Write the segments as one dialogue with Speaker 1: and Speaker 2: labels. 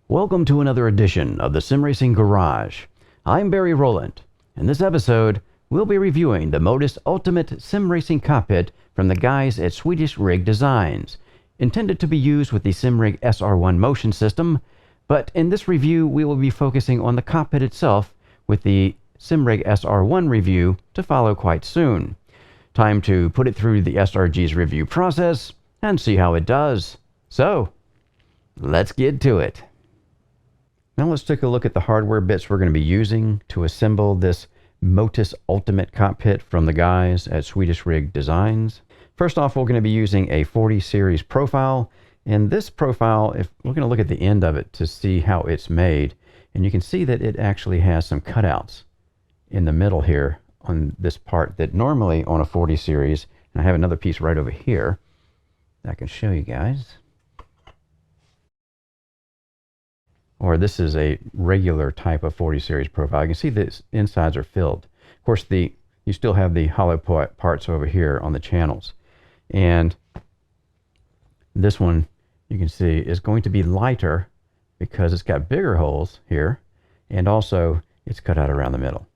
Speaker 1: Welcome to another edition of the Sim Racing Garage. I'm Barry Rowland. In this episode, we'll be reviewing the Motus Ultimate Sim Racing Cockpit from the guys at Swedish Rig Designs, intended to be used with the SimRig SR1 motion system, but in this review we will be focusing on the cockpit itself with the SimRig SR1 review to follow quite soon. Time to put it through the SRG's review process and see how it does. So, let's get to it. Now let's take a look at the hardware bits we're going to be using to assemble this Motus Ultimate Cockpit from the guys at Swedish Rig Designs. First off, we're going to be using a 40 series profile, and this profile, if we're going to look at the end of it to see how it's made, and you can see that it actually has some cutouts in the middle here on this part that normally on a 40 series, and I have another piece right over here that I can show you guys. Or this is a regular type of 40 series profile. You can see the insides are filled. Of course, you still have the hollow parts over here on the channels. And this one, you can see, is going to be lighter because it's got bigger holes here, and also it's cut out around the middle.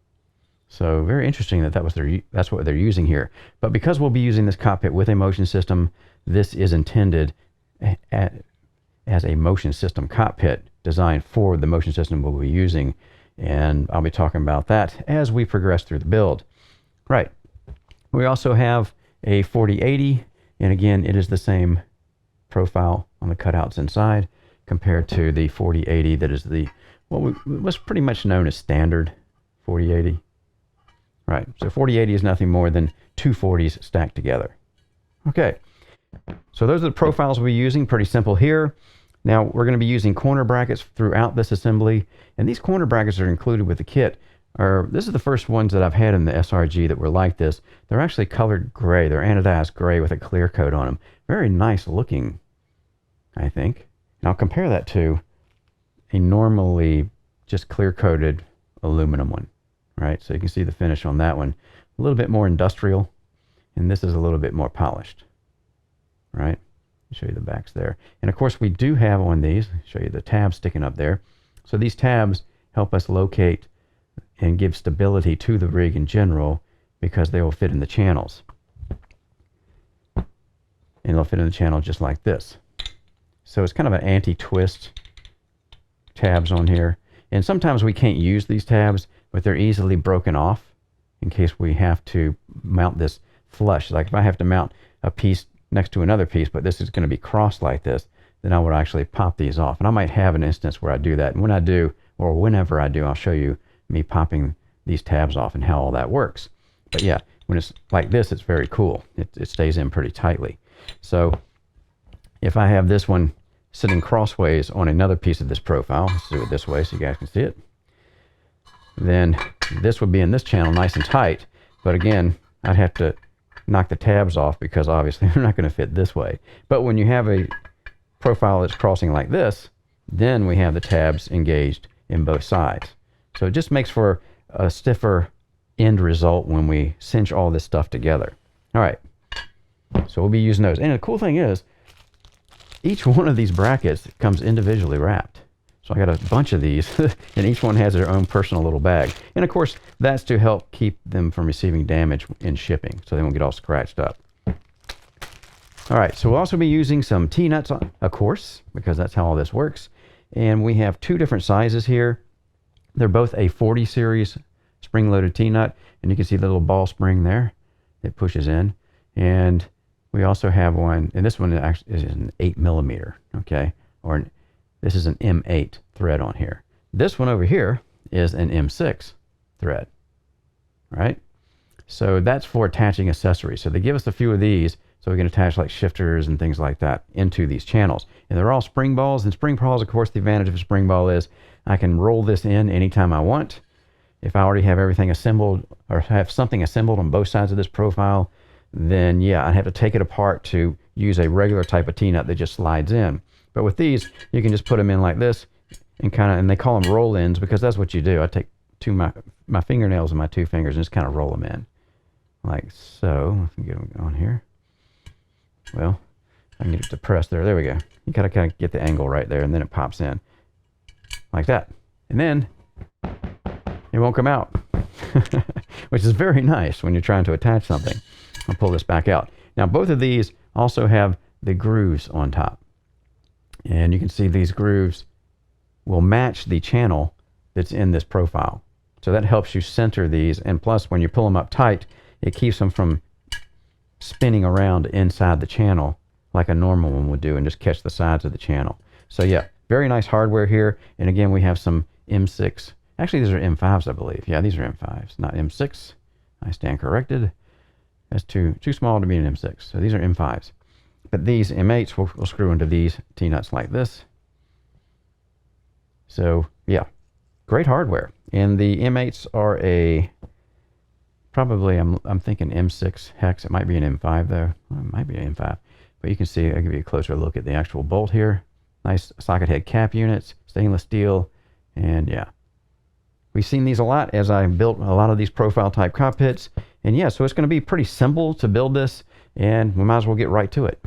Speaker 1: So very interesting that that's what they're using here. But because we'll be using this cockpit with a motion system, this is intended as a motion system cockpit designed for the motion system we'll be using, and I'll be talking about that as we progress through the build. Right. We also have a 4080, and again, it is the same profile on the cutouts inside compared to the 4080 that is what was pretty much known as standard 4080. Right. So 4080 is nothing more than two 40s stacked together. Okay. So those are the profiles we'll be using. Pretty simple here. Now we're going to be using corner brackets throughout this assembly, and these corner brackets are included with the kit. This is the first ones that I've had in the SRG that were like this. They're actually colored gray. They're anodized gray with a clear coat on them. Very nice looking, I think. And I'll compare that to a normally just clear coated aluminum one, right? So you can see the finish on that one. A little bit more industrial, and this is a little bit more polished, right? Show you the backs there. And of course we do have on these, show you the tabs sticking up there. So these tabs help us locate and give stability to the rig in general because they will fit in the channels. And they'll fit in the channel just like this. So it's kind of an anti-twist tabs on here. And sometimes we can't use these tabs, but they're easily broken off in case we have to mount this flush. Like if I have to mount a piece next to another piece, but this is going to be crossed like this, then I would actually pop these off. And I might have an instance where I do that. And when I do, or whenever I do, I'll show you me popping these tabs off and how all that works. But yeah, when it's like this, it's very cool. It stays in pretty tightly. So if I have this one sitting crossways on another piece of this profile, let's do it this way so you guys can see it, then this would be in this channel nice and tight. But again, I'd have to knock the tabs off because obviously they're not going to fit this way. But when you have a profile that's crossing like this, then we have the tabs engaged in both sides. So it just makes for a stiffer end result when we cinch all this stuff together. All right, so we'll be using those. And the cool thing is, each one of these brackets comes individually wrapped. So I got a bunch of these, and each one has their own personal little bag. And of course, that's to help keep them from receiving damage in shipping, so they won't get all scratched up. All right, so we'll also be using some T-nuts, of course, because that's how all this works. And we have two different sizes here. They're both a 40 series spring-loaded T-nut, and you can see the little ball spring there. It pushes in. And we also have one, and this one actually is an 8mm, okay? This is an M8 thread on here. This one over here is an M6 thread, right? So that's for attaching accessories. So they give us a few of these so we can attach like shifters and things like that into these channels. And they're all spring balls. And spring balls, of course, the advantage of a spring ball is I can roll this in anytime I want. If I already have everything assembled or have something assembled on both sides of this profile, then yeah, I'd have to take it apart to use a regular type of T-nut that just slides in. But with these, you can just put them in like this and and they call them roll-ins because that's what you do. I take my fingernails and my two fingers and just kind of roll them in. Like so. Let me get them on here. Well, I can get it to press there. There we go. You gotta kind of get the angle right there, and then it pops in. like that. And then it won't come out, which is very nice when you're trying to attach something. I'll pull this back out. Now, both of these also have the grooves on top. And you can see these grooves will match the channel that's in this profile. So that helps you center these. And plus, when you pull them up tight, it keeps them from spinning around inside the channel like a normal one would do and just catch the sides of the channel. So yeah, very nice hardware here. And again, we have some M6. Actually, these are M5s, I believe. Yeah, these are M5s, not M6. I stand corrected. That's too small to be an M6. So these are M5s. But these M8s will screw into these T-nuts like this. So yeah, great hardware. And the M8s are a, probably, I'm thinking M6 hex. It might be an M5 though. Well, it might be an M5. But you can see, I'll give you a closer look at the actual bolt here. Nice socket head cap units, stainless steel, and yeah. We've seen these a lot as I built a lot of these profile type cockpits. And yeah, so it's going to be pretty simple to build this, and we might as well get right to it.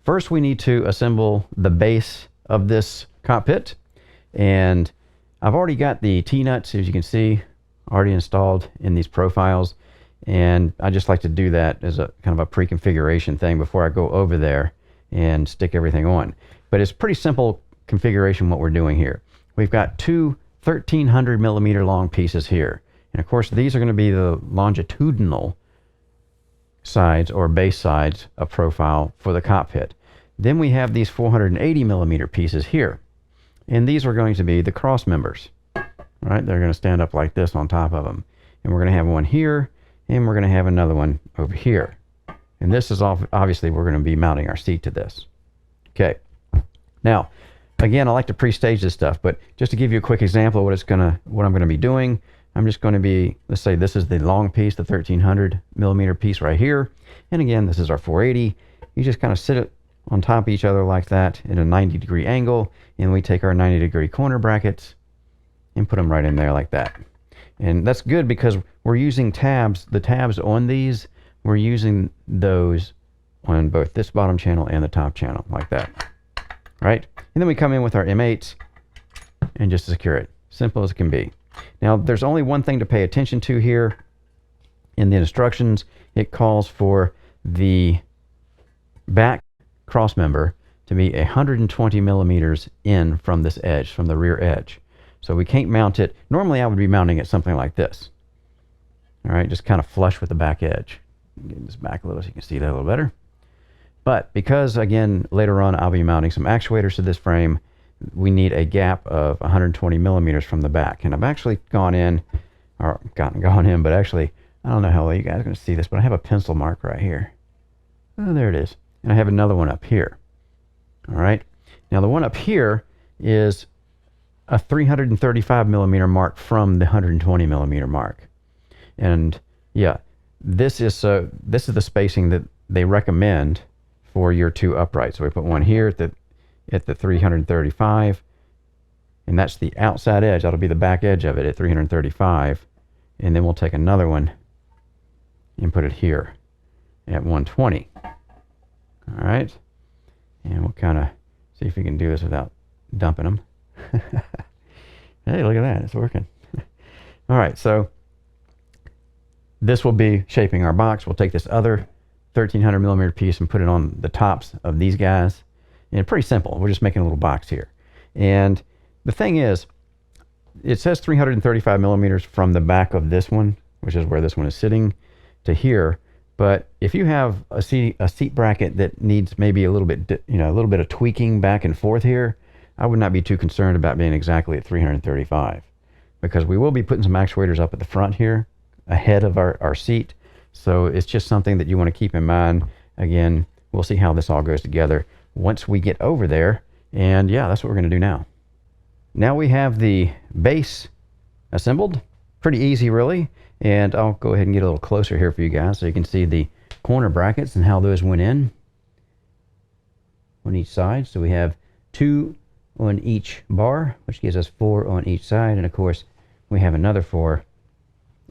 Speaker 1: First, we need to assemble the base of this cockpit. And I've already got the T-nuts, as you can see, already installed in these profiles. And I just like to do that as a kind of a pre-configuration thing before I go over there and stick everything on. But it's pretty simple configuration what we're doing here. We've got two 1300 millimeter long pieces here. And of course, these are going to be the longitudinal sides or base sides of profile for the cockpit. Then we have these 480 millimeter pieces here. And these are going to be the cross members. Right? They're going to stand up like this on top of them. And we're going to have one here, and we're going to have another one over here. And this is obviously we're going to be mounting our seat to this. Okay. Now, again, I like to pre-stage this stuff, but just to give you a quick example of what I'm going to be doing, I'm just going to be, let's say this is the long piece, the 1300 millimeter piece right here. And again, this is our 480. You just kind of sit it on top of each other like that in a 90-degree angle, and we take our 90-degree corner brackets and put them right in there like that. And that's good because we're using tabs. The tabs on these, we're using those on both this bottom channel and the top channel like that. Right? And then we come in with our M8s and just secure it. Simple as it can be. Now, there's only one thing to pay attention to here in the instructions. It calls for the back cross member to be 120 millimeters in from this edge, from the rear edge. So we can't mount it. Normally, I would be mounting it something like this. All right, just kind of flush with the back edge. Get this back a little so you can see that a little better. But because, again, later on I'll be mounting some actuators to this frame, we need a gap of 120 millimeters from the back. And I've actually gone in, but actually, I don't know how well you guys are going to see this, but I have a pencil mark right here. Oh, there it is. And I have another one up here. All right. Now, the one up here is a 335 millimeter mark from the 120 millimeter mark. And yeah, this is the spacing that they recommend for your two uprights. So we put one here at the 335, and that's the outside edge. That'll be the back edge of it at 335. And then we'll take another one and put it here at 120. All right. And we'll kind of see if we can do this without dumping them. Hey, look at that. It's working. All right. So this will be shaping our box. We'll take this other 1300 millimeter piece and put it on the tops of these guys. And pretty simple. We're just making a little box here. And the thing is, it says 335 millimeters from the back of this one, which is where this one is sitting, to here. But if you have a seat bracket that needs maybe a little bit, a little bit of tweaking back and forth here, I would not be too concerned about being exactly at 335, because we will be putting some actuators up at the front here, ahead of our seat. So it's just something that you want to keep in mind. Again, we'll see how this all goes together once we get over there. And yeah, that's what we're going to do now. Now we have the base assembled. Pretty easy, really. And I'll go ahead and get a little closer here for you guys so you can see the corner brackets and how those went in on each side. So we have 2 on each bar, which gives us 4 on each side. And of course, we have another 4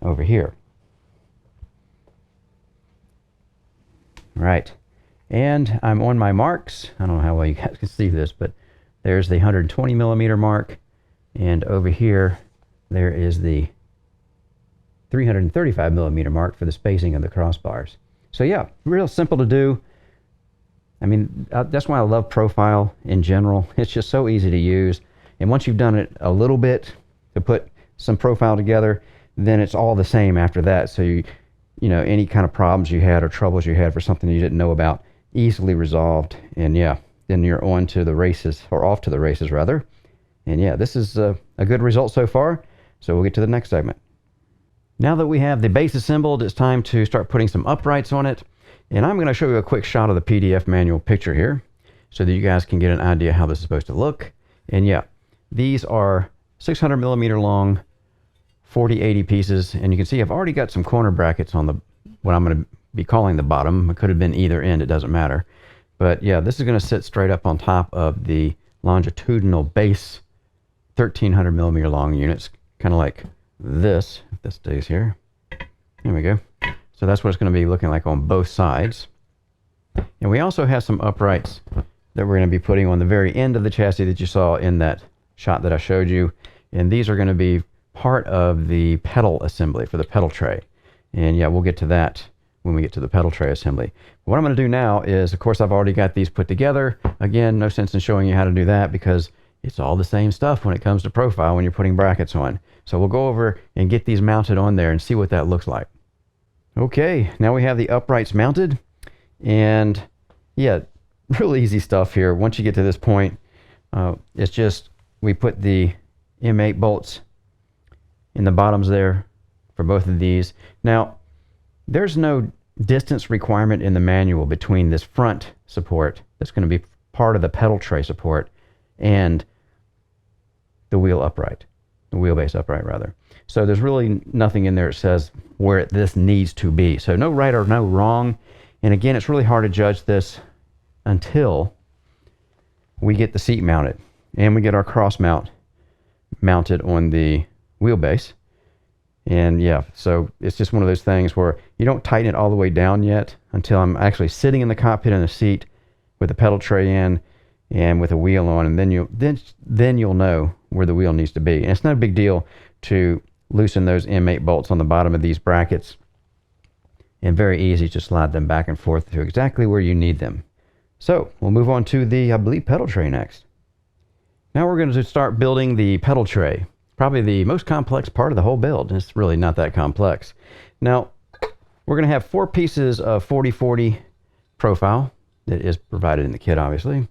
Speaker 1: over here. Right. And I'm on my marks. I don't know how well you guys can see this, but there's the 120 millimeter mark, And over here, there is the 335 millimeter mark for the spacing of the crossbars. So yeah, real simple to do. I mean, that's why I love profile in general. It's just so easy to use. And once you've done it a little bit to put some profile together, then it's all the same after that. So you know, any kind of problems you had or troubles you had for something you didn't know about, easily resolved. And yeah, then you're on to the races, or off to the races rather. And yeah, this is a good result so far. So we'll get to the next segment. Now that we have the base assembled, it's time to start putting some uprights on it. And I'm going to show you a quick shot of the PDF manual picture here so that you guys can get an idea how this is supposed to look. And yeah, these are 600 millimeter long 4080 pieces, and you can see I've already got some corner brackets on the what I'm going to be calling the bottom. It could have been either end, it doesn't matter. But yeah, this is going to sit straight up on top of the longitudinal base 1300 millimeter long units, kind of like this, if this stays here. There we go. So that's what it's going to be looking like on both sides. And we also have some uprights that we're going to be putting on the very end of the chassis that you saw in that shot that I showed you. And these are going to be part of the pedal assembly for the pedal tray. And yeah, we'll get to that when we get to the pedal tray assembly. What I'm going to do now is, of course, I've already got these put together. Again, no sense in showing you how to do that because it's all the same stuff when it comes to profile when you're putting brackets on. So we'll go over and get these mounted on there and see what that looks like. Okay, now we have the uprights mounted. And yeah, real easy stuff here. Once you get to this point, it's just we put the M8 bolts in the bottoms there for both of these. Now, there's no distance requirement in the manual between this front support that's going to be part of the pedal tray support and the wheel upright, the wheelbase upright rather. So there's really nothing in there that says where this needs to be. So no right or no wrong. And again, it's really hard to judge this until we get the seat mounted and we get our cross mount mounted on the wheelbase. And yeah, so it's just one of those things where you don't tighten it all the way down yet until I'm actually sitting in the cockpit in the seat with the pedal tray in and with a wheel on, and then you'll know where the wheel needs to be. And it's not a big deal to loosen those M8 bolts on the bottom of these brackets, and very easy to slide them back and forth to exactly where you need them. So we'll move on to the, I believe, pedal tray next. Now we're going to start building the pedal tray. Probably the most complex part of the whole build. It's really not that complex. Now, we're going to have 4 pieces of 4040 profile that is provided in the kit, obviously.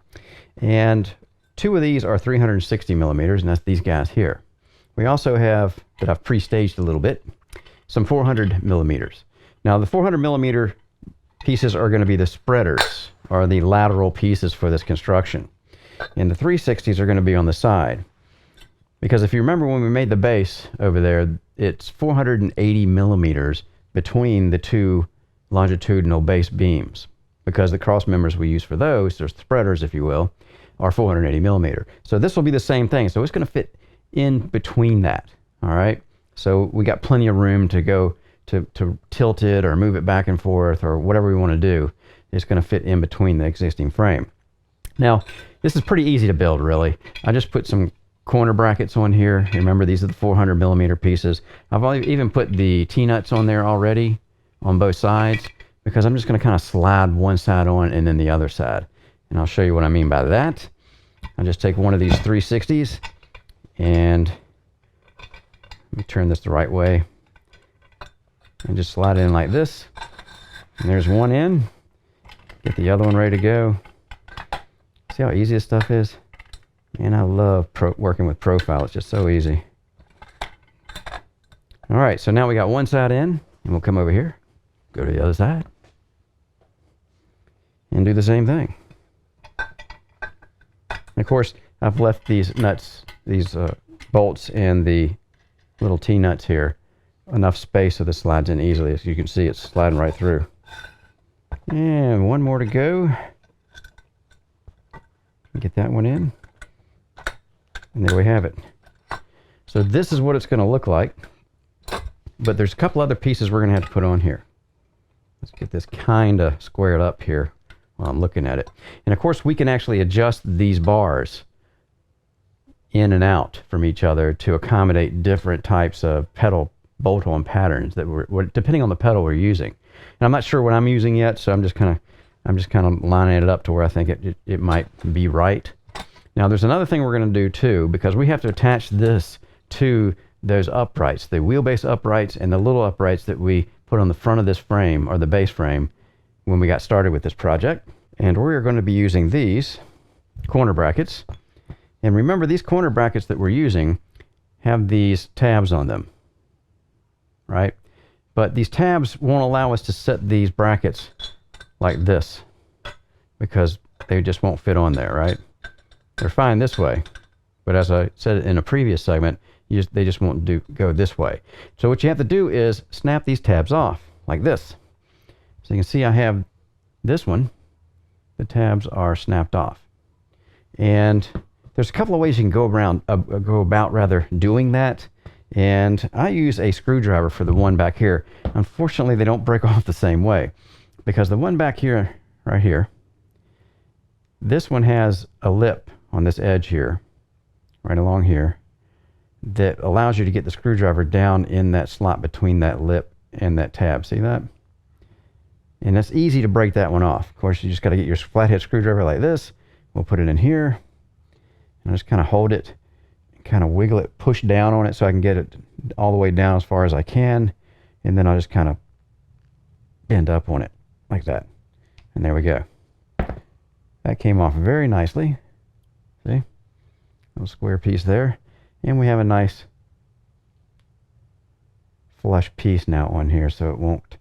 Speaker 1: And 2 of these are 360 millimeters, and that's these guys here. We also have, that I've pre-staged a little bit, some 400 millimeters. Now, the 400 millimeter pieces are going to be the spreaders, or the lateral pieces for this construction. And the 360s are going to be on the side. Because if you remember when we made the base over there, it's 480 millimeters between the 2 longitudinal base beams. Because the cross members we use for those, there's spreaders if you will, are 480 millimeter. So this will be the same thing. So it's going to fit in between that. All right. So we got plenty of room to go to tilt it or move it back and forth or whatever we want to do. It's going to fit in between the existing frame. Now, this is pretty easy to build, really. I just put some corner brackets on here. Remember, these are the 400 millimeter pieces. I've even put the T-nuts on there already on both sides because I'm just going to kind of slide one side on and then the other side. And I'll show you what I mean by that. I'll just take one of these 360s and let me turn this the right way and just slide it in like this. And there's one in. Get the other one ready to go. See how easy this stuff is? Man, I love working with profile. It's just so easy. All right, so now we got one side in, and we'll come over here, go to the other side, and do the same thing. And of course, I've left these nuts, these bolts and the little T-nuts here, enough space so this slides in easily. As you can see, it's sliding right through. And one more to go. Get that one in. And there we have it. So this is what it's going to look like. But there's a couple other pieces we're going to have to put on here. Let's get this kind of squared up here while I'm looking at it. And of course, we can actually adjust these bars in and out from each other to accommodate different types of pedal bolt-on patterns that were depending on the pedal we're using. And I'm not sure what I'm using yet, so I'm just kind of lining it up to where I think it might be right. Now there's another thing we're going to do too, because we have to attach this to those uprights, the wheelbase uprights and the little uprights that we put on the front of this frame, or the base frame, when we got started with this project. And we're going to be using these corner brackets. And remember, these corner brackets that we're using have these tabs on them, right? But these tabs won't allow us to set these brackets like this because they just won't fit on there, right? They're fine this way, but as I said in a previous segment, they just won't go this way. So what you have to do is snap these tabs off like this. So you can see I have this one. The tabs are snapped off. And there's a couple of ways you can go about doing that. And I use a screwdriver for the one back here. Unfortunately, they don't break off the same way, because the one back here, right here, this one has a lip on this edge here, right along here, that allows you to get the screwdriver down in that slot between that lip and that tab. See that? And it's easy to break that one off. Of course, you just got to get your flathead screwdriver like this. We'll put it in here, and I just kind of hold it, kind of wiggle it, push down on it so I can get it all the way down as far as I can, and then I'll just kind of bend up on it like that. And there we go. That came off very nicely. See? Little square piece there. And we have a nice flush piece now on here, so it won't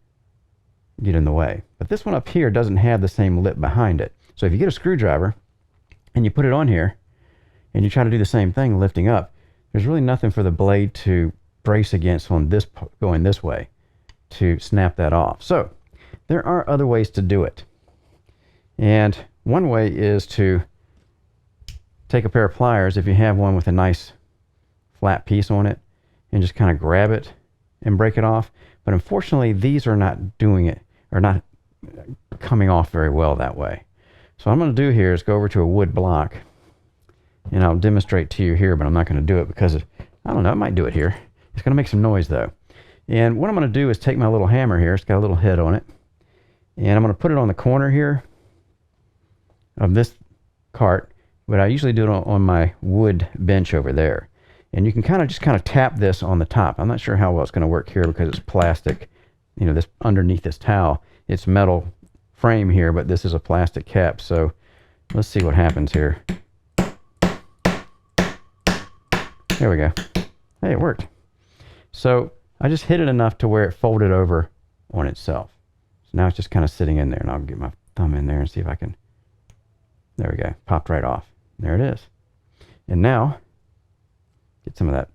Speaker 1: get in the way. But this one up here doesn't have the same lip behind it. So if you get a screwdriver and you put it on here and you try to do the same thing lifting up, there's really nothing for the blade to brace against on this going this way to snap that off. So there are other ways to do it. And one way is to take a pair of pliers, if you have one with a nice flat piece on it, and just kind of grab it and break it off. But unfortunately, these are not doing it, or not coming off very well that way. So what I'm going to do here is go over to a wood block, and I'll demonstrate to you here, but I'm not going to do it because I don't know, I might do it here. It's going to make some noise though. And what I'm going to do is take my little hammer here, it's got a little head on it, and I'm going to put it on the corner here of this cart, but I usually do it on my wood bench over there. And you can just kind of tap this on the top. I'm not sure how well it's going to work here because it's plastic. You know, this underneath this towel, it's metal frame here, but this is a plastic cap. So let's see what happens here. There we go. Hey, it worked. So I just hit it enough to where it folded over on itself. So now it's just kind of sitting in there, and I'll get my thumb in there and see if I can. There we go. Popped right off. There it is. And now, get some of that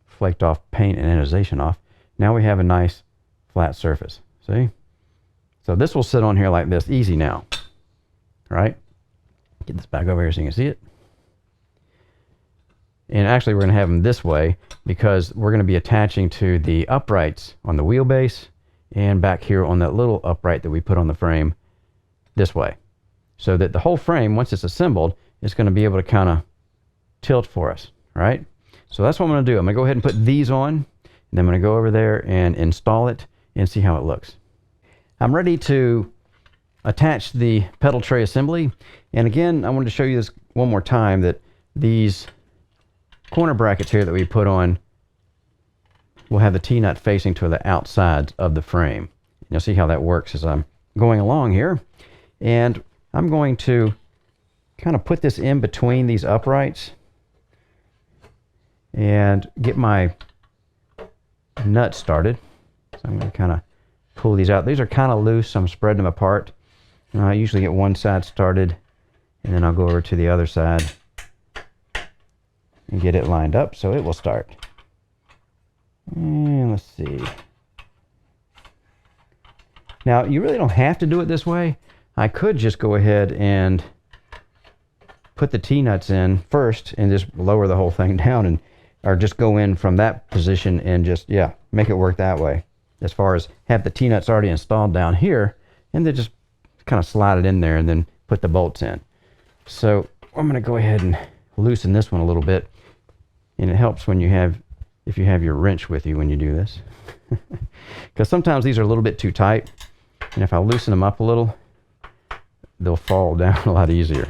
Speaker 1: flaked off paint and anodization off. Now we have a nice flat surface. See? So this will sit on here like this, easy now. Right? Get this back over here so you can see it. And actually we're going to have them this way because we're going to be attaching to the uprights on the wheelbase and back here on that little upright that we put on the frame this way. So that the whole frame, once it's assembled, is going to be able to kind of tilt for us, right? So that's what I'm going to do. I'm going to go ahead and put these on, and then I'm going to go over there and install it and see how it looks. I'm ready to attach the pedal tray assembly. And again, I wanted to show you this one more time, that these corner brackets here that we put on will have the T-nut facing to the outsides of the frame. You'll see how that works as I'm going along here. And I'm going to kind of put this in between these uprights and get my nut started. So I'm going to kind of pull these out. These are kind of loose, so I'm spreading them apart. I usually get one side started, and then I'll go over to the other side and get it lined up so it will start. And let's see. Now, you really don't have to do it this way. I could just go ahead and put the T-nuts in first and just lower the whole thing down, and or just go in from that position and just, yeah, make it work that way. As far as have the T-nuts already installed down here, and then just kind of slide it in there and then put the bolts in. So I'm going to go ahead and loosen this one a little bit. And it helps when if you have your wrench with you when you do this. Because sometimes these are a little bit too tight, and if I loosen them up a little, they'll fall down a lot easier,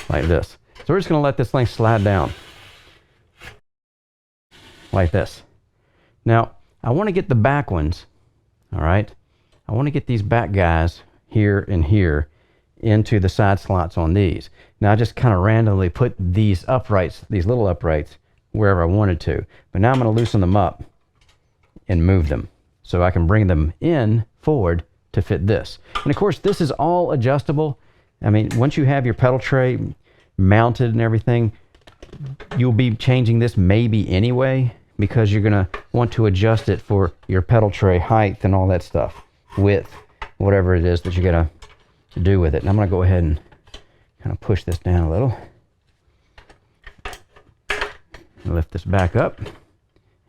Speaker 1: like this. So we're just going to let this thing slide down, like this. Now, I want to get the back ones, all right? I want to get these back guys here and here into the side slots on these. Now, I just kind of randomly put these uprights, these little uprights, wherever I wanted to. But now I'm going to loosen them up and move them so I can bring them in forward to fit this. And of course, this is all adjustable. I mean, once you have your pedal tray mounted and everything, you'll be changing this maybe anyway, because you're going to want to adjust it for your pedal tray height and all that stuff, width, whatever it is that you're going to do with it. And I'm going to go ahead and kind of push this down a little. Lift this back up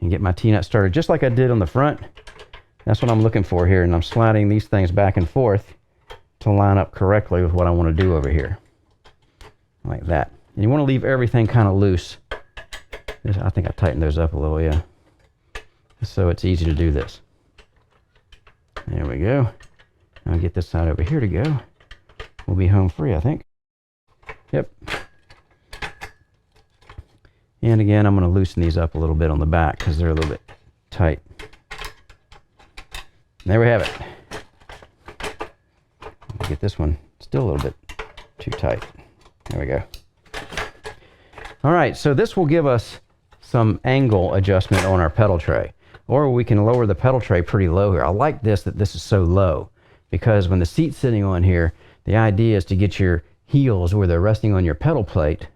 Speaker 1: and get my T-nut started just like I did on the front. That's what I'm looking for here, and I'm sliding these things back and forth to line up correctly with what I want to do over here, like that. And you want to leave everything kind of loose. I think I tightened those up a little, yeah, so it's easy to do this. There we go. I'll get this side over here to go. We'll be home free, I think. Yep. And again, I'm going to loosen these up a little bit on the back because they're a little bit tight. There we have it. Get this one still a little bit too tight. There we go. All right, so this will give us some angle adjustment on our pedal tray, or we can lower the pedal tray pretty low here. I like this, that this is so low, because when the seat's sitting on here, the idea is to get your heels where they're resting on your pedal plate,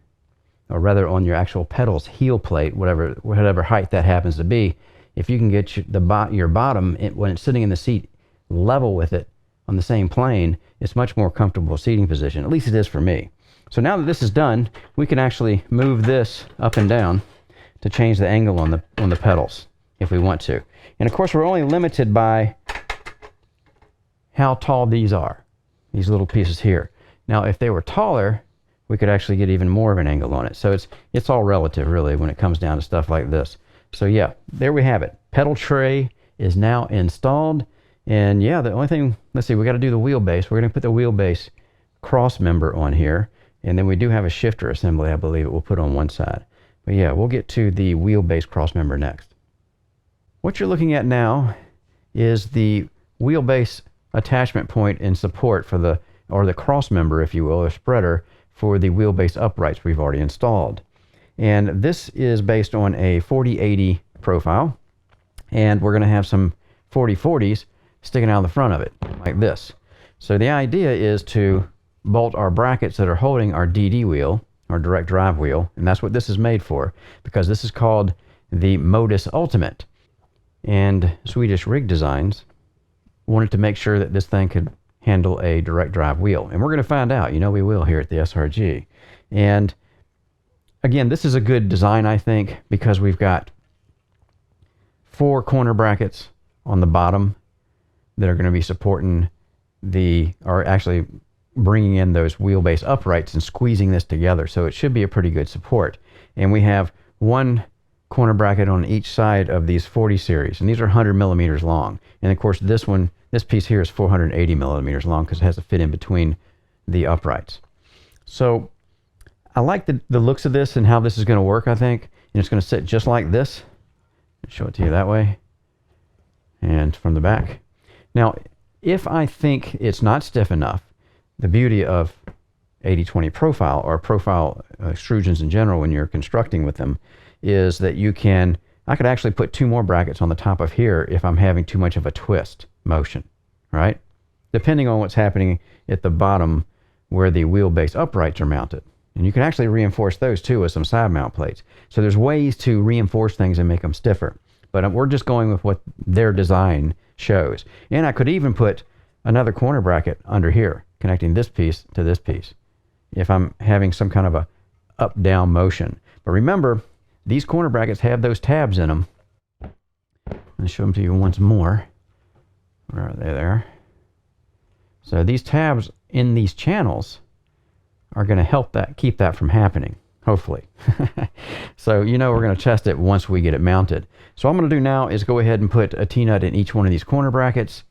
Speaker 1: or rather on your actual pedal's heel plate, whatever height that happens to be. If you can get your bottom, when it's sitting in the seat, level with it on the same plane, it's much more comfortable seating position. At least it is for me. So now that this is done, we can actually move this up and down to change the angle on the pedals if we want to. And of course, we're only limited by how tall these are, these little pieces here. Now, if they were taller, we could actually get even more of an angle on it. So it's all relative, really, when it comes down to stuff like this. So yeah, there we have it. Pedal tray is now installed. And yeah, the only thing, let's see, we got to do the wheelbase. We're going to put the wheelbase cross member on here. And then we do have a shifter assembly, I believe, it will put on one side. But yeah, we'll get to the wheelbase cross member next. What you're looking at now is the wheelbase attachment point and support for the cross member, if you will, or spreader, for the wheelbase uprights we've already installed. And this is based on a 4080 profile, and we're going to have some 4040s sticking out the front of it, like this. So the idea is to bolt our brackets that are holding our DD wheel, our direct drive wheel, and that's what this is made for, because this is called the Motus Ultimate. And Swedish rig designs wanted to make sure that this thing could handle a direct drive wheel. And we're going to find out, we will here at the SRG. And again, this is a good design, I think, because we've got 4 corner brackets on the bottom that are going to be supporting or actually bringing in those wheelbase uprights and squeezing this together. So it should be a pretty good support. And we have 1 corner bracket on each side of these 40 series, and these are 100 millimeters long. And of course, this piece here is 480 millimeters long because it has to fit in between the uprights. So I like the looks of this and how this is going to work, I think. And it's going to sit just like this. I'll show it to you that way. And from the back. Now, if I think it's not stiff enough, the beauty of 80/20 profile, or profile extrusions in general when you're constructing with them, is that I could actually put 2 more brackets on the top of here if I'm having too much of a twist motion, right? Depending on what's happening at the bottom where the wheelbase uprights are mounted. And you can actually reinforce those too with some side mount plates. So there's ways to reinforce things and make them stiffer. But we're just going with what their design shows. And I could even put another corner bracket under here, connecting this piece to this piece, if I'm having some kind of a up-down motion. But remember, these corner brackets have those tabs in them. I'll show them to you once more. Where are they there? So these tabs in these channels are going to help keep that from happening. hopefully. So we're going to test it once we get it mounted. So what I'm going to do now is go ahead and put a T-nut in each one of these corner brackets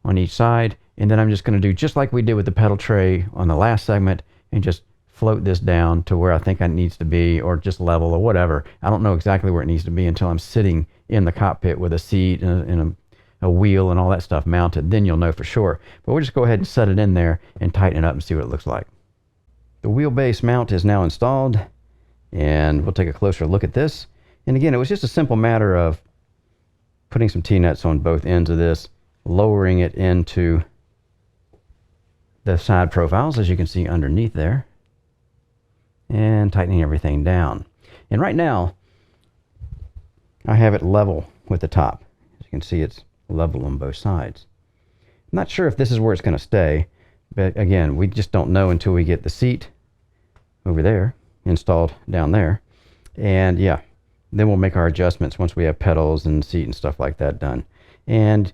Speaker 1: on each side, and then I'm just going to do just like we did with the pedal tray on the last segment and just float this down to where I think it needs to be, or just level or whatever. I don't know exactly where it needs to be until I'm sitting in the cockpit with a seat and a wheel and all that stuff mounted. Then you'll know for sure. But we'll just go ahead and set it in there and tighten it up and see what it looks like. The wheelbase mount is now installed, and we'll take a closer look at this. And again, it was just a simple matter of putting some T-nuts on both ends of this, lowering it into the side profiles, as you can see underneath there, and tightening everything down. And right now, I have it level with the top. As you can see, it's level on both sides. I'm not sure if this is where it's going to stay, but again, we just don't know until we get the seat over there installed down there. And yeah, then we'll make our adjustments once we have pedals and seat and stuff like that done. And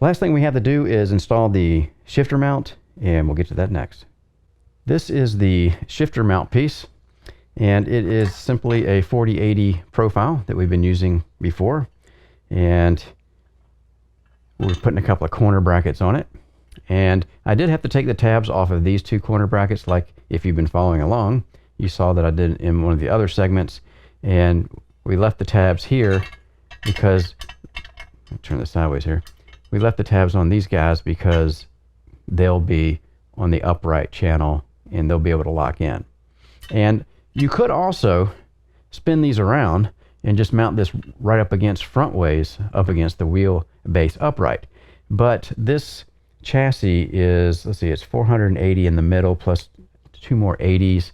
Speaker 1: last thing we have to do is install the shifter mount, and we'll get to that next. This is the shifter mount piece, and it is simply a 4080 profile that we've been using before. And we're putting a couple of corner brackets on it. And I did have to take the tabs off of these two corner brackets, like if you've been following along, you saw that I did in one of the other segments. And we left the tabs here because, I'll turn this sideways here. We left the tabs on these guys because they'll be on the upright channel and they'll be able to lock in. And you could also spin these around and just mount this right up against front ways, up against the wheelbase upright. But this chassis is, let's see, it's 480 in the middle plus two more 80s.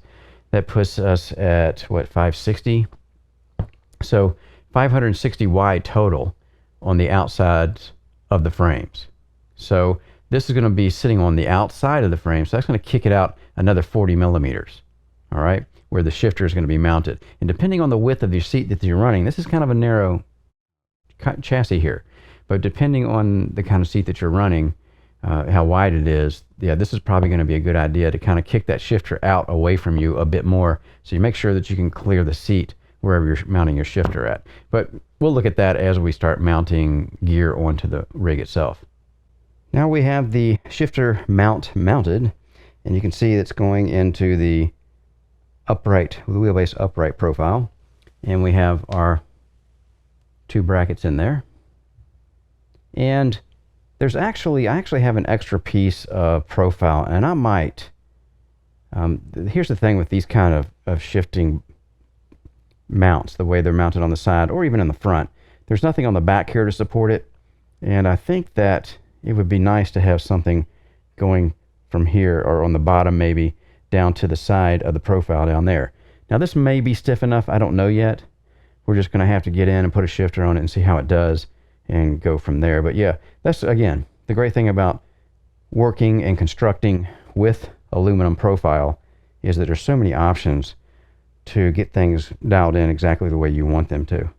Speaker 1: That puts us at what, 560? So 560 wide total on the outsides of the frames. So this is going to be sitting on the outside of the frame, so that's going to kick it out another 40 millimeters, all right, where the shifter is going to be mounted. And depending on the width of your seat that you're running, this is kind of a narrow chassis here, but depending on the kind of seat that you're running, how wide it is, yeah, this is probably going to be a good idea to kind of kick that shifter out away from you a bit more, so you make sure that you can clear the seat wherever you're mounting your shifter at. But we'll look at that as we start mounting gear onto the rig itself. Now we have the shifter mount mounted, and you can see it's going into the upright, the wheelbase upright profile, and we have our two brackets in there. And there's I actually have an extra piece of profile, and I might, here's the thing with these kind of shifting mounts, the way they're mounted on the side or even in the front, there's nothing on the back here to support it, and I think that it would be nice to have something going from here, or on the bottom maybe, down to the side of the profile down there. Now this may be stiff enough, I don't know yet. We're just going to have to get in and put a shifter on it and see how it does and go from there. But yeah, that's again the great thing about working and constructing with aluminum profile, is that there's so many options to get things dialed in exactly the way you want them to.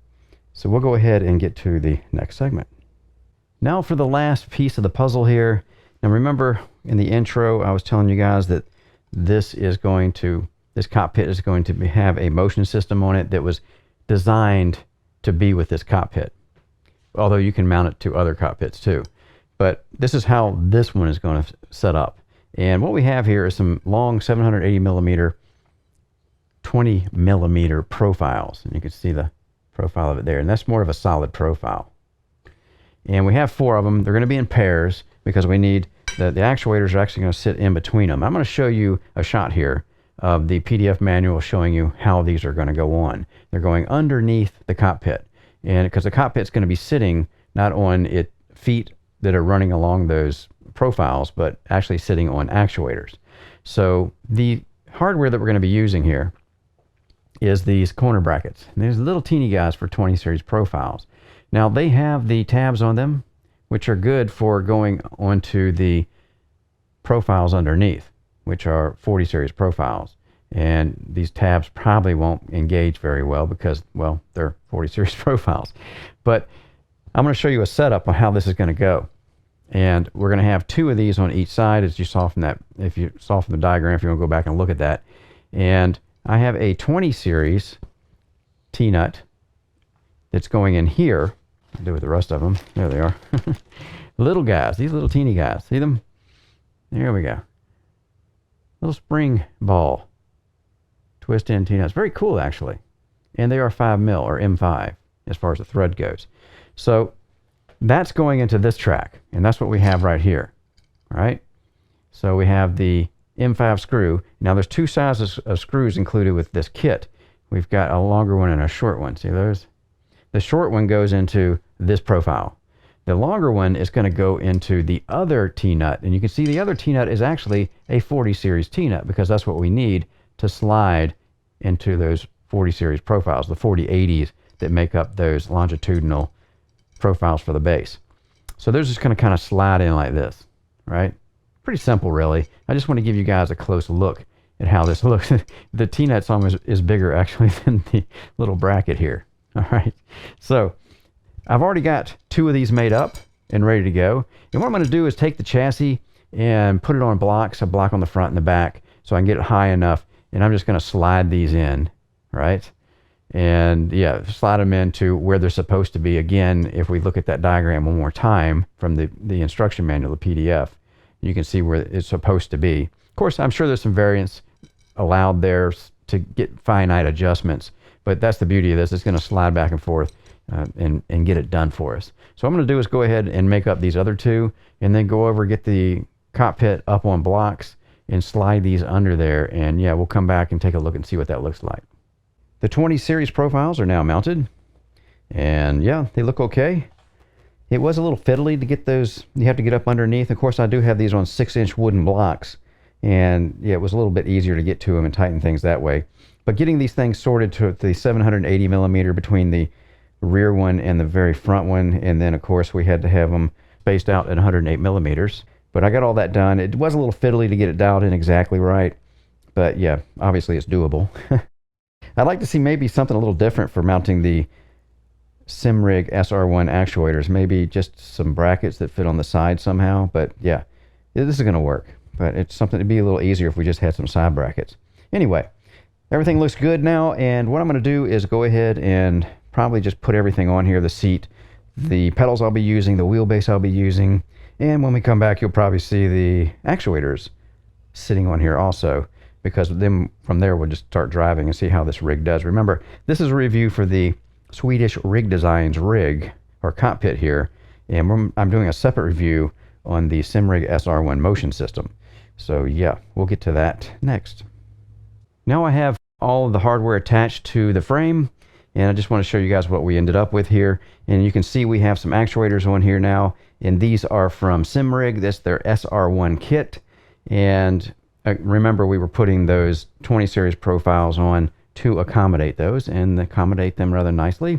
Speaker 1: So we'll go ahead and get to the next segment. Now for the last piece of the puzzle here. Now remember in the intro I was telling you guys that this cockpit is going to have a motion system on it that was designed to be with this cockpit. Although you can mount it to other cockpits too. But this is how this one is going to set up. And what we have here is some long 780 millimeter 20 millimeter profiles, and you can see the profile of it there, and that's more of a solid profile. And we have 4 of them. They're going to be in pairs because we need the actuators are actually going to sit in between them. I'm going to show you a shot here of the PDF manual showing you how these are going to go on. They're going underneath the cockpit, and because the cockpit's going to be sitting not on its feet that are running along those profiles, but actually sitting on actuators. So the hardware that we're going to be using here is these corner brackets. And there's little teeny guys for 20 series profiles. Now they have the tabs on them, which are good for going onto the profiles underneath, which are 40 series profiles. And these tabs probably won't engage very well because, well, they're 40 series profiles. But I'm going to show you a setup on how this is going to go. And we're going to have 2 of these on each side, as you saw from that, if you saw from the diagram, if you want to go back and look at that. And I have a 20 series T-nut that's going in here. I'll do with the rest of them. There they are. Little guys, these little teeny guys. See them? There we go. Little spring ball twist in T-nuts. Very cool, actually. And they are 5mm or M5 as far as the thread goes. So that's going into this track, and that's what we have right here. All right. So we have the M5 screw. Now there's two sizes of screws included with this kit. We've got a longer one and a short one. See those? The short one goes into this profile. The longer one is going to go into the other T-nut, and you can see the other T-nut is actually a 40 series T-nut because that's what we need to slide into those 40 series profiles, the 4080s that make up those longitudinal profiles for the base. So they're just going to kind of slide in like this, right? Pretty simple, really. I just want to give you guys a close look at how this looks. The T-nut almost is bigger actually than the little bracket here. All right, so I've already got two of these made up and ready to go. And what I'm going to do is take the chassis and put it on blocks, a block on the front and the back, so I can get it high enough. And I'm just going to slide these in, right? And yeah, slide them into where they're supposed to be. Again, if we look at that diagram one more time from the instruction manual, the PDF, you can see where it's supposed to be. Of course, I'm sure there's some variance allowed there to get finite adjustments, but that's the beauty of this. It's going to slide back and forth and get it done for us. So what I'm going to do is go ahead and make up these other two, and then go over, get the cockpit up on blocks, and slide these under there. And yeah, we'll come back and take a look and see what that looks like. The 20 series profiles are now mounted, and yeah, they look okay. It was a little fiddly to get those. You have to get up underneath. Of course, I do have these on 6-inch wooden blocks, and yeah, it was a little bit easier to get to them and tighten things that way. But getting these things sorted to the 780 millimeter between the rear one and the very front one, and then of course we had to have them spaced out at 108 millimeters. But I got all that done. It was a little fiddly to get it dialed in exactly right, but yeah, obviously it's doable. I'd like to see maybe something a little different for mounting the SimRig SR1 actuators. Maybe just some brackets that fit on the side somehow. But yeah, this is going to work. But it's something to be a little easier if we just had some side brackets. Anyway, everything looks good now. And what I'm going to do is go ahead and probably just put everything on here. The seat, the pedals I'll be using, the wheelbase I'll be using. And when we come back, you'll probably see the actuators sitting on here also, because then from there we'll just start driving and see how this rig does. Remember, this is a review for the Swedish Rig Designs rig, or cockpit here, and I'm doing a separate review on the SimRig SR1 motion system. So yeah, we'll get to that next. Now I have all of the hardware attached to the frame, and I just want to show you guys what we ended up with here. And you can see we have some actuators on here now, and these are from SimRig. This is their SR1 kit, and remember we were putting those 20 series profiles on to accommodate those and accommodate them rather nicely.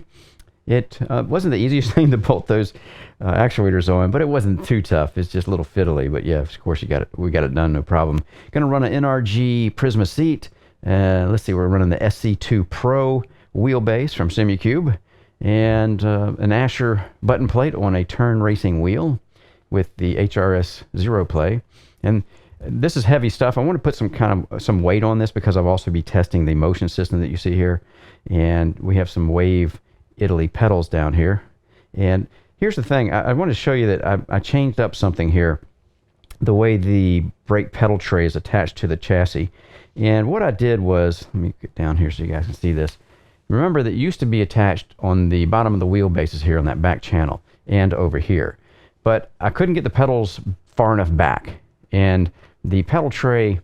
Speaker 1: It wasn't the easiest thing to bolt those actuators on, but it wasn't too tough. It's just a little fiddly, but yeah, of course we got it done, no problem. Gonna run an NRG Prisma seat. Let's see, we're running the SC2 Pro wheelbase from Simucube, and an Asher button plate on a turn racing wheel with the HRS Zero Play. And this is heavy stuff. I want to put some weight on this because I'll also be testing the motion system that you see here. And we have some Wave Italy pedals down here. And here's the thing. I want to show you that I changed up something here. The way the brake pedal tray is attached to the chassis. And what I did was, let me get down here so you guys can see this. Remember that it used to be attached on the bottom of the wheelbases here on that back channel and over here. But I couldn't get the pedals far enough back. And the pedal tray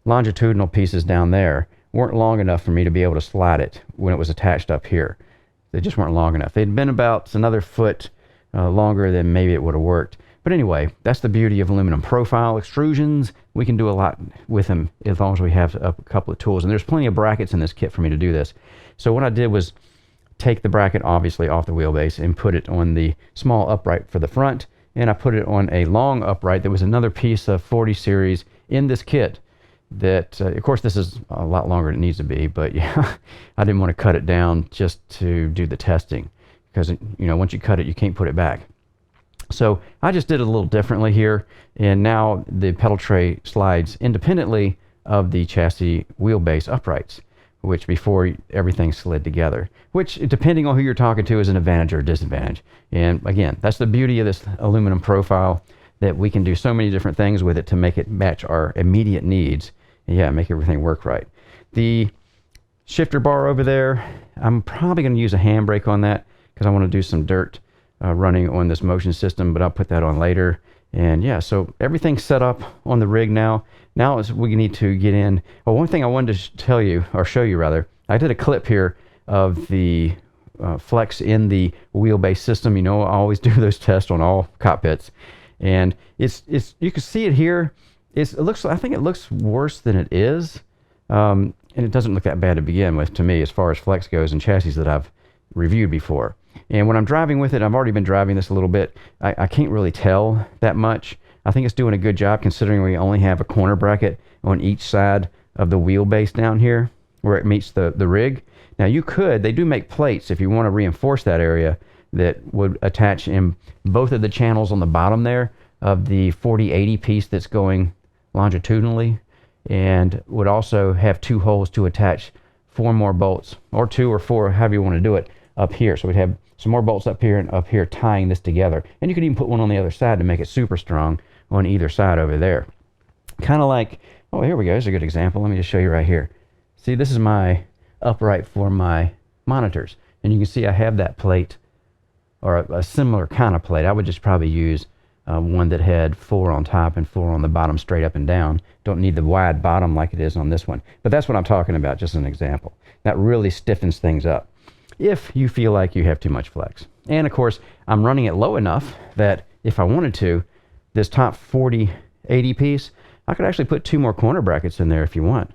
Speaker 1: longitudinal pieces down there weren't long enough for me to be able to slide it when it was attached up here. They just weren't long enough. They'd been about another foot longer than maybe it would have worked. But anyway, that's the beauty of aluminum profile extrusions. We can do a lot with them as long as we have a couple of tools. And there's plenty of brackets in this kit for me to do this. So what I did was take the bracket obviously off the wheelbase and put it on the small upright for the front. And I put it on a long upright. There was another piece of 40 series in this kit that, of course, this is a lot longer than it needs to be, but yeah, I didn't want to cut it down just to do the testing because, you know, once you cut it, you can't put it back. So I just did it a little differently here, and now the pedal tray slides independently of the chassis wheelbase uprights. which before everything slid together, which depending on who you're talking to is an advantage or a disadvantage. And again, that's the beauty of this aluminum profile, that we can do so many different things with it to make it match our immediate needs. And yeah, make everything work right. The shifter bar over there, I'm probably going to use a handbrake on that because I want to do some dirt running on this motion system, but I'll put that on later. And yeah, so everything's set up on the rig now. Now is we need to get in. Well, one thing I wanted to tell you, or show you rather, I did a clip here of the flex in the wheelbase system. You know, I always do those tests on all cockpits, and it's you can see it here. I think it looks worse than it is, and it doesn't look that bad to begin with to me as far as flex goes in chassis that I've reviewed before. And when I'm driving with it, I've already been driving this a little bit, I can't really tell that much. I think it's doing a good job considering we only have a corner bracket on each side of the wheelbase down here where it meets the rig. Now they do make plates if you want to reinforce that area that would attach in both of the channels on the bottom there of the 4080 piece that's going longitudinally, and would also have 2 holes to attach 4 more bolts, or 2 or 4, however you want to do it, up here. So we'd have some more bolts up here and up here tying this together. And you could even put one on the other side to make it super strong on either side over there. Kind of like, oh, here we go. Here's a good example. Let me just show you right here. See, this is my upright for my monitors. And you can see I have that plate, or a similar kind of plate. I would just probably use one that had 4 on top and 4 on the bottom straight up and down. Don't need the wide bottom like it is on this one. But that's what I'm talking about, just an example. That really stiffens things up if you feel like you have too much flex. And of course, I'm running it low enough that if I wanted to, this top 4080 piece, I could actually put 2 more corner brackets in there if you want,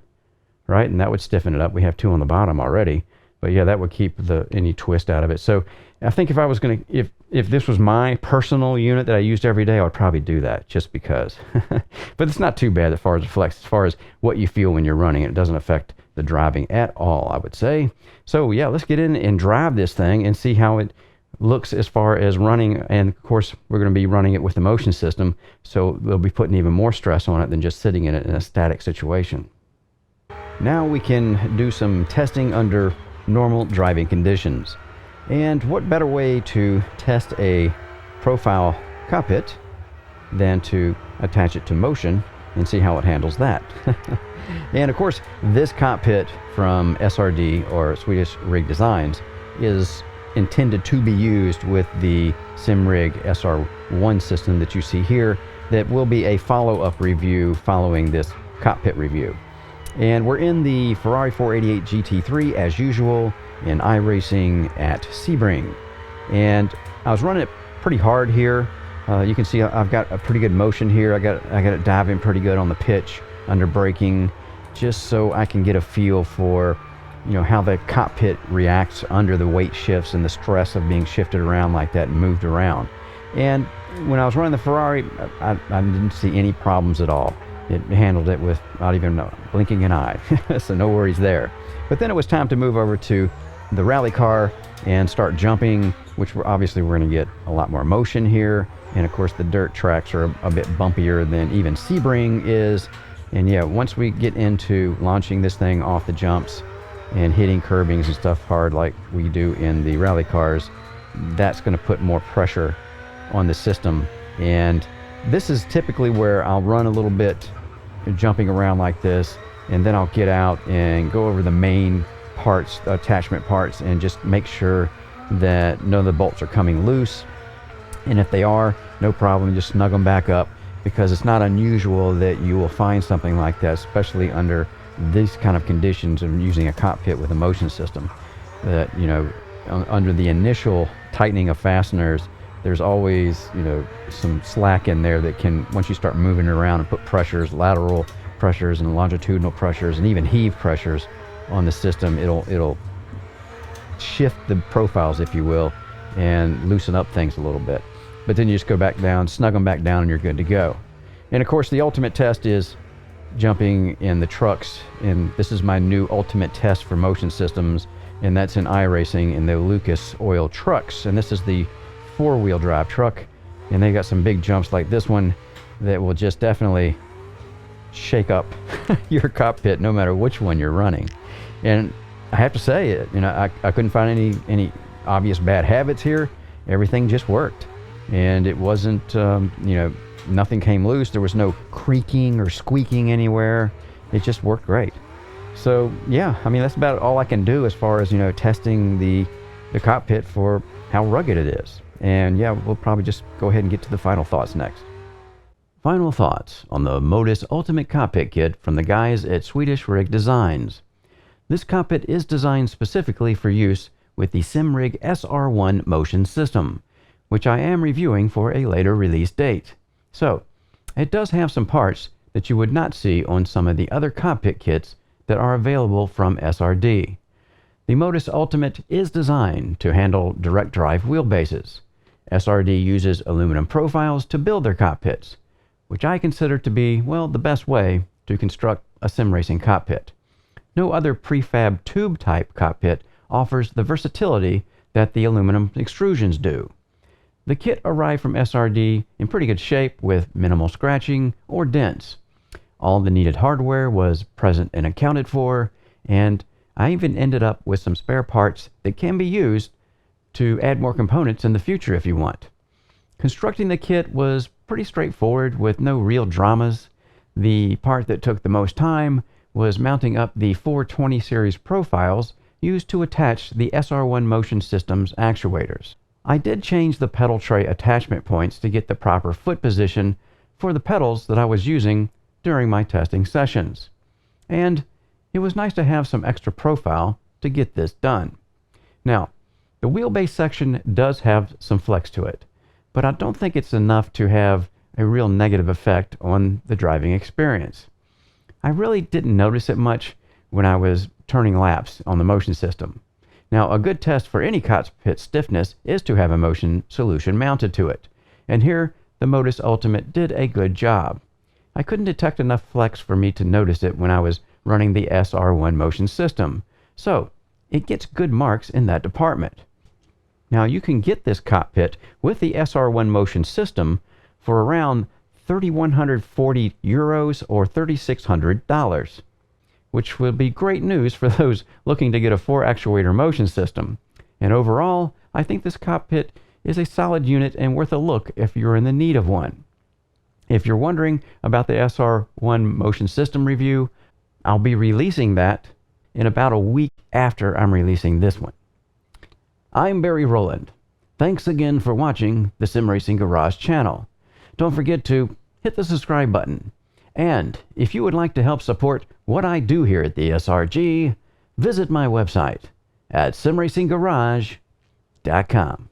Speaker 1: right? And that would stiffen it up. We have 2 on the bottom already, but yeah, that would keep any twist out of it. So I think if I was going to, if this was my personal unit that I used every day, I would probably do that just because. But it's not too bad as far as the flex, as far as what you feel when you're running it. It doesn't affect the driving at all, I would say. So yeah, let's get in and drive this thing and see how it looks as far as running. And of course, we're going to be running it with the motion system, so we'll be putting even more stress on it than just sitting in it in a static situation. Now we can do some testing under normal driving conditions. And what better way to test a profile cockpit than to attach it to motion and see how it handles that. And of course, this cockpit from SRD, or Swedish Rig Designs, is intended to be used with the SimRig SR1 system that you see here. That will be a follow-up review following this cockpit review. And we're in the Ferrari 488 GT3 as usual in iRacing at Sebring. And I was running it pretty hard here. You can see I've got a pretty good motion here. I got it diving pretty good on the pitch under braking, just so I can get a feel for, you know, how the cockpit reacts under the weight shifts and the stress of being shifted around like that and moved around. And when I was running the Ferrari, I didn't see any problems at all. It handled it without even blinking an eye, so no worries there. But then it was time to move over to the rally car and start jumping, which we're going to get a lot more motion here. And of course, the dirt tracks are a bit bumpier than even Sebring is. And yeah, once we get into launching this thing off the jumps and hitting curbings and stuff hard like we do in the rally cars, that's going to put more pressure on the system. And this is typically where I'll run a little bit jumping around like this, and then I'll get out and go over the main parts, the attachment parts, and just make sure that none of the bolts are coming loose. And if they are, no problem, just snug them back up, because it's not unusual that you will find something like that, especially under these kind of conditions of using a cockpit with a motion system. That, you know, under the initial tightening of fasteners, there's always, you know, some slack in there that can, once you start moving around and put pressures, lateral pressures and longitudinal pressures and even heave pressures on the system, it'll shift the profiles, if you will, and loosen up things a little bit. But then you just go back down, snug them back down, and you're good to go. And of course, the ultimate test is jumping in the trucks. And this is my new ultimate test for motion systems, and that's in iRacing in the Lucas Oil trucks. And this is the 4-wheel drive truck, and they got some big jumps like this one that will just definitely shake up your cockpit, no matter which one you're running. And I have to say, I couldn't find any obvious bad habits here. Everything just worked, and it wasn't, nothing came loose. There was no creaking or squeaking anywhere. It just worked great. So yeah, I mean, that's about all I can do as far as, testing the cockpit for how rugged it is. And yeah, we'll probably just go ahead and get to the final thoughts next. Final thoughts on the Motus Ultimate Cockpit Kit from the guys at Swedish Rig Designs. This cockpit is designed specifically for use with the SimRig SR1 motion system, which I am reviewing for a later release date. So, it does have some parts that you would not see on some of the other cockpit kits that are available from SRD. The Motus Ultimate is designed to handle direct drive wheelbases. SRD uses aluminum profiles to build their cockpits, which I consider to be, well, the best way to construct a sim racing cockpit. No other prefab tube type cockpit offers the versatility that the aluminum extrusions do. The kit arrived from SRD in pretty good shape with minimal scratching or dents. All the needed hardware was present and accounted for, and I even ended up with some spare parts that can be used to add more components in the future if you want. Constructing the kit was pretty straightforward with no real dramas. The part that took the most time was mounting up the 420 series profiles used to attach the SR1 motion system's actuators. I did change the pedal tray attachment points to get the proper foot position for the pedals that I was using during my testing sessions. And it was nice to have some extra profile to get this done. Now, the wheelbase section does have some flex to it, but I don't think it's enough to have a real negative effect on the driving experience. I really didn't notice it much when I was turning laps on the motion system. Now, a good test for any cockpit stiffness is to have a motion solution mounted to it, and here the Motus Ultimate did a good job. I couldn't detect enough flex for me to notice it when I was running the SR1 motion system, so it gets good marks in that department. Now, you can get this cockpit with the SR1 motion system for around 3,140 euros or $3,600, which will be great news for those looking to get a 4-actuator motion system. And overall, I think this cockpit is a solid unit and worth a look if you're in the need of one. If you're wondering about the SR1 motion system review, I'll be releasing that in about a week after I'm releasing this one. I'm Barry Rowland. Thanks again for watching the Sim Racing Garage channel. Don't forget to hit the subscribe button. And if you would like to help support what I do here at the SRG, visit my website at simracinggarage.com.